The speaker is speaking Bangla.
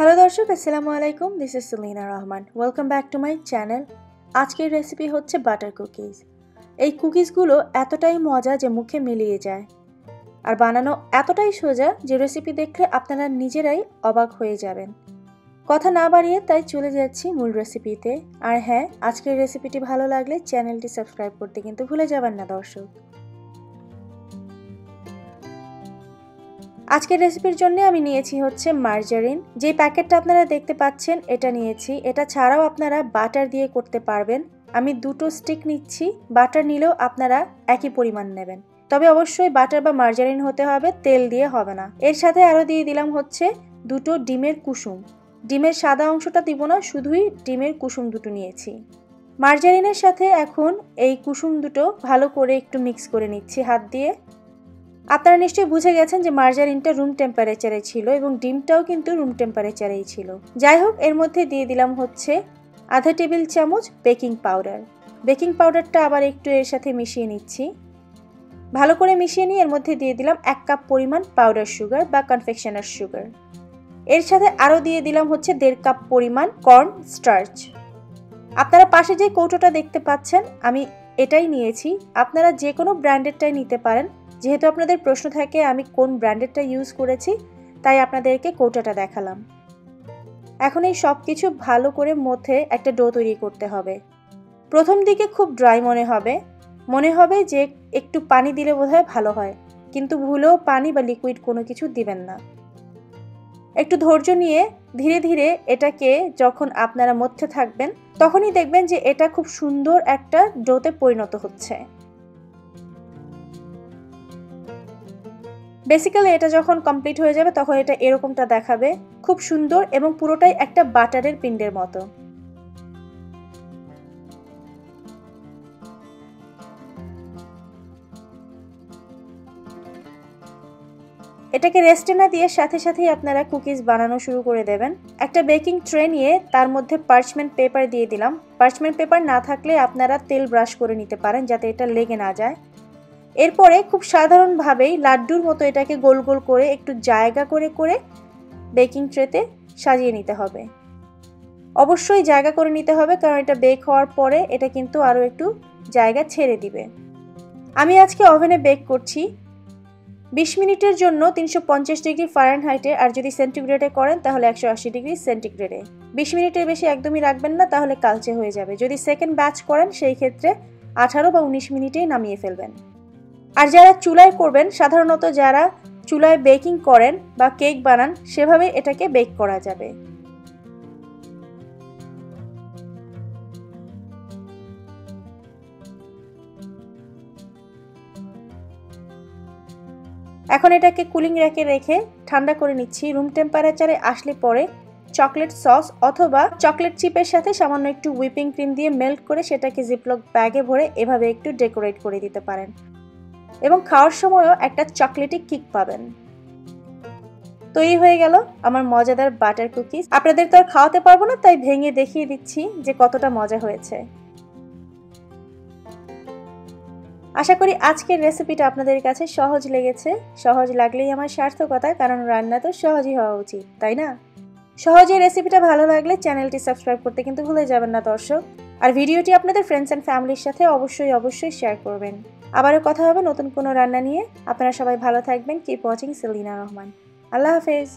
হ্যালো দর্শক, আসসালামু আলাইকুম। This is Selina Rahman. Welcome back to my channel. আজকের রেসিপি হচ্ছে বাটার কুকিজ। এই কুকিজগুলো এতটাই মজা যে মুখে মিলিয়ে যায়, আর বানানো এতটাই সোজা যে রেসিপি দেখলে আপনারা নিজেরাই অবাক হয়ে যাবেন। কথা না বাড়িয়ে তাই চলে যাচ্ছি মূল রেসিপিতে। আর হ্যাঁ, আজকের রেসিপিটি ভালো লাগলে চ্যানেলটি সাবস্ক্রাইব করতে কিন্তু ভুলে যাবেন না দর্শক। আজকের রেসিপির জন্য আমি নিয়েছি হচ্ছে মার্জারিন। যে প্যাকেটটা আপনারা দেখতে পাচ্ছেন এটা নিয়েছি। এটা ছাড়াও আপনারা বাটার দিয়ে করতে পারবেন। আমি দুটো স্টিক নিচ্ছি। বাটার নিলেও আপনারা একই পরিমাণ নেবেন, তবে অবশ্যই বাটার বা মার্জারিন হতে হবে, তেল দিয়ে হবে না। এর সাথে আরও দিয়ে দিলাম হচ্ছে দুটো ডিমের কুসুম। ডিমের সাদা অংশটা দিব না, শুধুই ডিমের কুসুম দুটো নিয়েছি। মার্জারিনের সাথে এখন এই কুসুম দুটো ভালো করে একটু মিক্স করে নিচ্ছি হাত দিয়ে। আপনারা নিশ্চয়ই বুঝে গেছেন যে মার্জারিনটা রুম টেম্পারেচারে ছিল এবং ডিমটাও কিন্তু রুম টেম্পারেচারেই ছিল। যাই হোক, এর মধ্যে দিয়ে দিলাম হচ্ছে আধা টেবিল চামচ বেকিং পাউডার। বেকিং পাউডারটা আবার একটু এর সাথে মিশিয়ে নিচ্ছি। ভালো করে মিশিয়ে নিয়ে এর মধ্যে দিয়ে দিলাম 1 কাপ পরিমাণ পাউডার সুগার বা কনফেকশনার সুগার। এর সাথে আরও দিয়ে দিলাম হচ্ছে 1.5 কাপ পরিমাণ কর্ন স্টার্চ। আপনারা পাশে যে কৌটোটা দেখতে পাচ্ছেন আমি এটাই নিয়েছি। আপনারা যে কোনো ব্র্যান্ডেরটাই নিতে পারেন। যেহেতু আপনাদের প্রশ্ন থাকে আমি কোন ব্র্যান্ডেরটা ইউজ করেছি, তাই আপনাদেরকে কৌটাটা দেখালাম। এখন এই সব কিছু ভালো করে মধ্যে একটা ডো তৈরি করতে হবে। প্রথম দিকে খুব ড্রাই মনে হবে যে একটু পানি দিলে বোধহয় ভালো হয়, কিন্তু ভুলেও পানি বা লিকুইড কোনো কিছু দিবেন না। একটু ধৈর্য নিয়ে ধীরে ধীরে এটাকে যখন আপনারা মধ্যে থাকবেন তখনই দেখবেন যে এটা খুব সুন্দর একটা ডোতে পরিণত হচ্ছে। বেসিক্যালি এটা যখন কমপ্লিট হয়ে যাবে তখন এটা এরকমটা দেখাবে, খুব সুন্দর এবং পুরোটাই একটা বাটারের পিণ্ডের মতো। এটাকে রেস্টে না দিয়ে সাথে সাথেই আপনারা কুকিজ বানানো শুরু করে দেবেন। একটা বেকিং ট্রে নিয়ে তার মধ্যে পার্চমেন্ট পেপার দিয়ে দিলাম। পার্চমেন্ট পেপার না থাকলে আপনারা তেল ব্রাশ করে নিতে পারেন যাতে এটা লেগে না যায়। এরপরে খুব সাধারণভাবেই লাড্ডুর মতো এটাকে গোল গোল করে একটু জায়গা করে করে বেকিং ট্রেতে সাজিয়ে নিতে হবে। অবশ্যই জায়গা করে নিতে হবে, কারণ এটা বেক হওয়ার পরে এটা কিন্তু আরও একটু জায়গা ছেড়ে দিবে। আমি আজকে ওভেনে বেক করছি 20 মিনিটের জন্য 350 ডিগ্রি ফারেনহাইটে, আর যদি সেন্টিগ্রেডে করেন তাহলে 180 ডিগ্রি সেন্টিগ্রেডে। 20 মিনিটের বেশি একদমই রাখবেন না, তাহলে কালচে হয়ে যাবে। যদি সেকেন্ড ব্যাচ করেন সেই ক্ষেত্রে 18 বা 19 মিনিটেই নামিয়ে ফেলবেন। আর যারা চুলায় করবেন, সাধারণত যারা চুলায় বেকিং করেন বা কেক বানান সেভাবে এটাকে বেক করা যাবে। এখন এটাকে কুলিং র্যাকে রেখে ঠান্ডা করে নিচ্ছি। রুম টেম্পারেচারে আসলে পরে চকলেট সস অথবা চকলেট চিপের সাথে সামান্য একটু হুইপিং ক্রিম দিয়ে মেল্ট করে সেটাকে জিপলক ব্যাগে ভরে এভাবে একটু ডেকোরেট করে দিতে পারেন এবং খাওয়ার সময়ও একটা চকলেটি কিক পাবেন। তৈরি হয়ে গেল আমার মজাদার বাটার কুকিজ। আপনাদের তো আর খাওয়াতে পারবো না, তাই ভেঙে দেখিয়ে দিচ্ছি যে কতটা মজা হয়েছে। আশা করি আজকের রেসিপিটা আপনাদের কাছে সহজ লেগেছে। সহজ লাগলেই আমার সার্থকতা, কারণ রান্না তো সহজই হওয়া উচিত, তাই না? সহজে রেসিপিটা ভালো লাগলে চ্যানেলটি সাবস্ক্রাইব করতে কিন্তু ভুলে যাবেন না দর্শক। আর ভিডিওটি আপনাদের ফ্রেন্ডস অ্যান্ড ফ্যামিলির সাথে অবশ্যই শেয়ার করবেন। আবারও কথা হবে নতুন কোনো রান্না নিয়ে। আপনারা সবাই ভালো থাকবেন। Keep watching Selina Rahman. আল্লাহ হাফেজ।